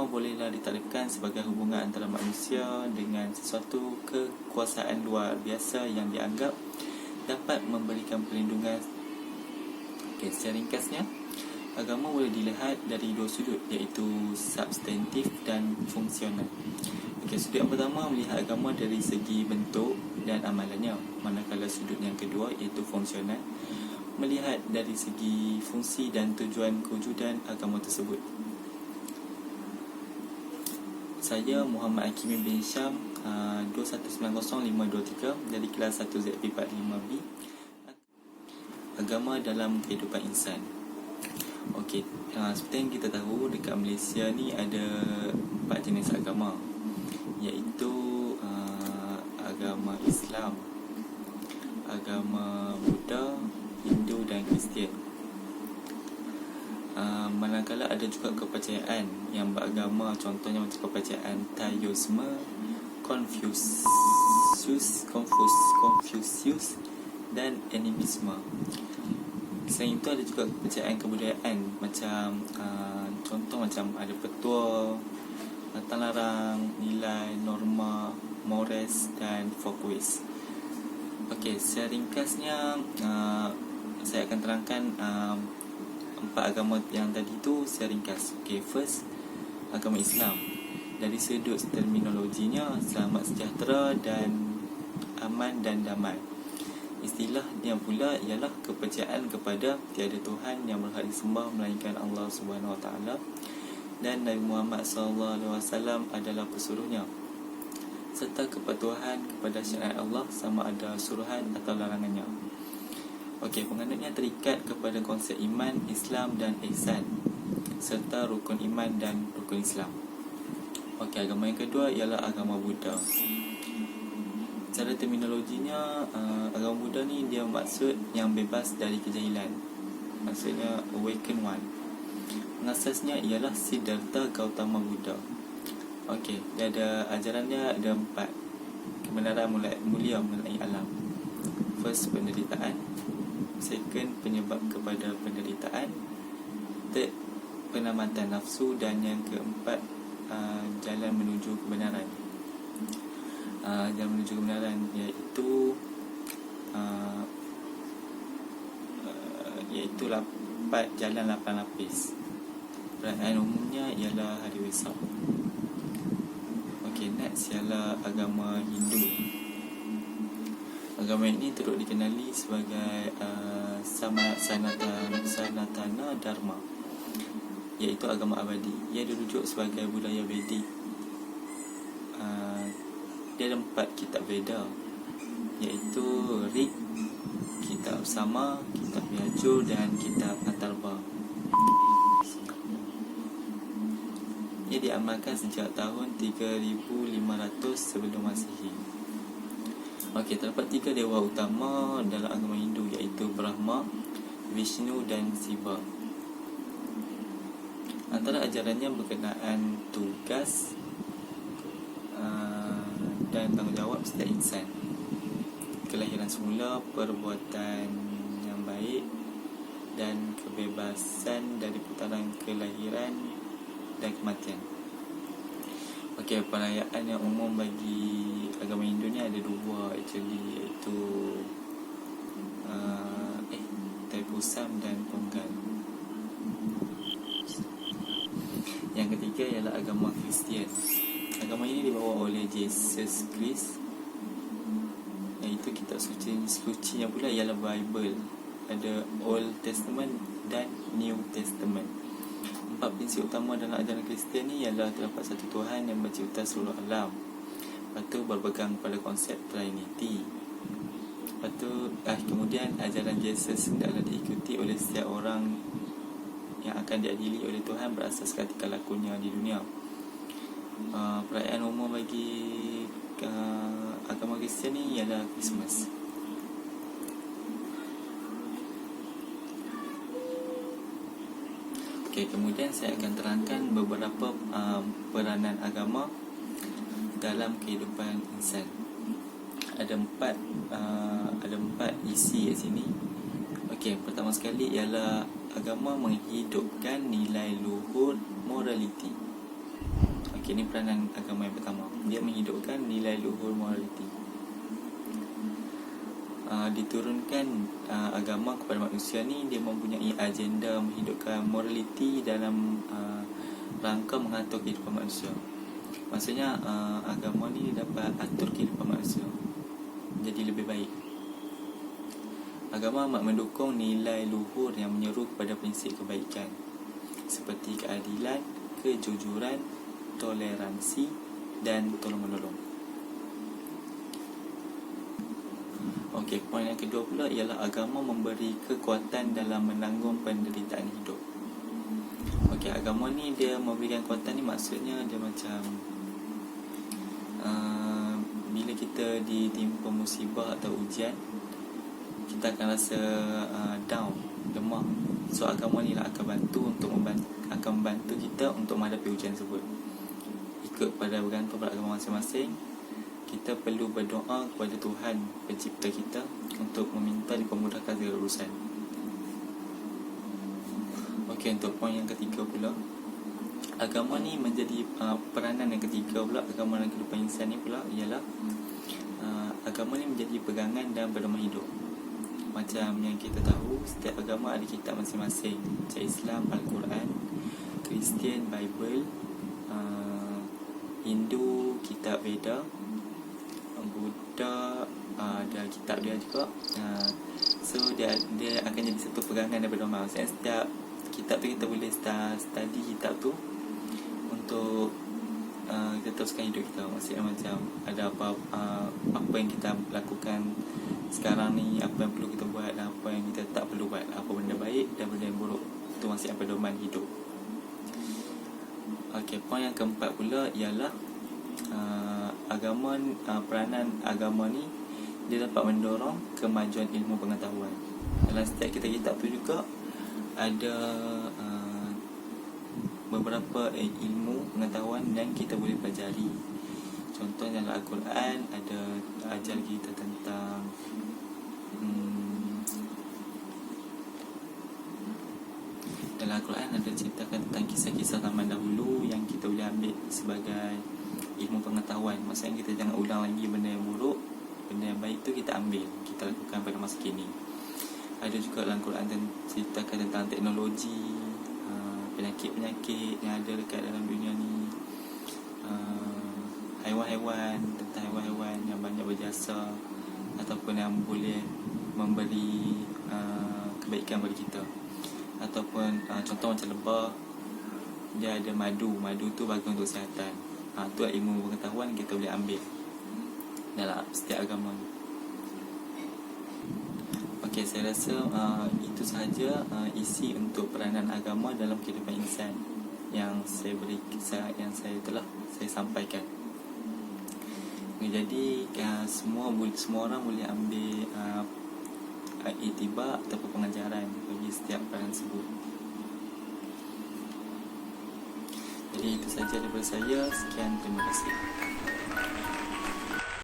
Agama bolehlah ditarifkan sebagai hubungan antara manusia dengan sesuatu kekuasaan luar biasa yang dianggap dapat memberikan perlindungan. Secara ringkasnya, agama boleh dilihat dari dua sudut, iaitu substantif dan fungsional. Sudut yang pertama melihat agama dari segi bentuk dan amalannya, manakala sudut yang kedua iaitu fungsional melihat dari segi fungsi dan tujuan kewujudan agama tersebut. Saya Muhammad Hakimin bin Syam, 2190523 dari kelas 1 ZP45B, agama dalam kehidupan insan. Seperti yang kita tahu, dekat Malaysia ni ada 4 jenis agama, iaitu agama Islam, agama Buddha, Hindu dan Kristian. Manakala ada juga kepercayaan yang beragama, contohnya macam kepercayaan Taoisme, Confucius dan Animisme. Selain itu ada juga kepercayaan kebudayaan, macam contoh macam ada petua, latang larang, nilai, norma, mores dan folkways. Secara ringkasnya saya akan terangkan 4 agama yang tadi tu secara ringkas. First, agama Islam. Dari sudut terminologinya, selamat sejahtera dan aman dan damai. Istilahnya pula ialah kepercayaan kepada tiada Tuhan yang berhak disembah melainkan Allah Subhanahu Wa Taala, dan Nabi Muhammad SAW adalah pesuruhnya, serta kepatuhan kepada syariat Allah sama ada suruhan atau larangannya. Penganutnya terikat kepada konsep iman, Islam dan ihsan, serta rukun iman dan rukun Islam. Agama yang kedua ialah agama Buddha. Cara terminologinya, agama Buddha ni dia maksud yang bebas dari kejahilan, maksudnya awakened one. Pengasasnya ialah Siddhartha Gautama Buddha. Dia ada ajarannya ada 4. Kebenaran mulia mengenai alam. First, penderitaan. Second, penyebab kepada penderitaan. Third, penamatan nafsu. Dan yang keempat, jalan menuju kebenaran. Jalan menuju kebenaran iaitu 8 jalan 8 lapis. Perayaan umumnya ialah hari Wesak. Next ialah agama Hindu. Agama ini turut dikenali sebagai Sanatana Dharma, iaitu agama abadi. Ia dirujuk sebagai budaya Vedic. Dia ada 4 kitab Veda, iaitu Rig, kitab Sama, kitab Yajur dan kitab Atharva. Ia diamalkan sejak tahun 3500 sebelum Masihi. Terdapat 3 dewa utama dalam agama Hindu, iaitu Brahma, Vishnu dan Shiva. Antara ajarannya berkenaan tugas dan tanggungjawab setiap insan, kelahiran semula, perbuatan yang baik dan kebebasan dari putaran kelahiran dan kematian. Perayaan yang umum bagi agama Hindu ni ada 2 actually, iaitu Thaipusam dan Pongal. Yang ketiga ialah agama Kristian. Agama ini dibawa oleh Jesus Christ, iaitu kitab sucinya pula ialah Bible. Ada Old Testament dan New Testament. 4 prinsip utama dalam ajaran Kristian ni ialah terdapat satu Tuhan yang mencipta seluruh alam. Lepas tu berpegang pada konsep Trinity. Lepas tu kemudian ajaran Jesus hendaklah diikuti oleh setiap orang yang akan diadili oleh Tuhan berasaskan tingkah lakunya di dunia. Perayaan umum bagi agama Kristian ni ialah Christmas. Kemudian saya akan terangkan beberapa peranan agama dalam kehidupan insan. Ada empat isi kat sini. Pertama sekali ialah agama menghidupkan nilai luhur morality. Okay, ini peranan agama yang pertama. Dia menghidupkan nilai luhur moraliti. Diturunkan agama kepada manusia ni, dia mempunyai agenda menghidupkan moraliti dalam rangka mengatur kehidupan manusia. Maksudnya agama ni dapat atur kehidupan manusia jadi lebih baik. Agama amat mendukung nilai luhur yang menyeru kepada prinsip kebaikan seperti keadilan, kejujuran, toleransi dan tolong-menolong. Okey, poin yang kedua pula ialah agama memberi kekuatan dalam menanggung penderitaan hidup. Okey, agama ni dia memberikan kekuatan ni, maksudnya dia macam bila kita ditimpa musibah atau ujian, kita akan rasa down, lemah. So agama ni lah akan membantu kita untuk menghadapi ujian tersebut. Ikut pada bergantung pada agama masing-masing, kita perlu berdoa kepada Tuhan pencipta kita untuk meminta dipermudahkan segala urusan. Okey, untuk poin yang ketiga pula, agama ni menjadi peranan yang ketiga pula, agama dalam kehidupan insan ni pula ialah agama ni menjadi pegangan dalam pedoman hidup. Macam yang kita tahu, setiap agama ada kitab masing-masing. Macam Islam, Al-Quran, Kristian, Bible, Hindu, kitab Veda, Buddha, ada kitab dia juga. So dia akan jadi satu pegangan daripada pedoman. Maksudnya setiap kitab tu kita boleh study kitab tu untuk kita teruskan hidup kita. Maksudnya macam ada apa yang kita lakukan sekarang ni, apa yang perlu kita buat dan apa yang kita tak perlu buat, apa benda baik dan benda yang buruk. Itu maksudnya pedoman hidup. Okey, poin yang keempat pula ialah peranan agama ni dia dapat mendorong kemajuan ilmu pengetahuan. Dalam setiap kitab tu juga ada beberapa ilmu pengetahuan yang kita boleh pelajari. Contohnya dalam Al-Quran ada ajar kita tentang dalam Al-Quran ada ceritakan tentang kisah-kisah zaman dahulu yang kita boleh ambil sebagai ilmu pengetahuan. Maksudnya kita jangan ulang lagi benda yang buruk, benda yang baik tu kita ambil, kita lakukan pada masa kini. Ada juga dalam Al-Quran ceritakan tentang teknologi, penyakit-penyakit yang ada dekat dalam dunia ni, tentang haiwan-haiwan yang banyak berjasa ataupun yang boleh memberi kebaikan bagi kita. Ataupun contoh macam lebah, dia ada madu tu bagus untuk kesihatan. Tu ilmu pengetahuan kita boleh ambil dalam setiap agama ni. Okey, saya rasa itu sahaja isi untuk peranan agama dalam kehidupan insan yang saya telah sampaikan. Jadi semua orang boleh ambil iktibar ataupun pengajaran bagi setiap peranan tersebut. Jadi itu sahaja daripada saya. Sekian, terima kasih.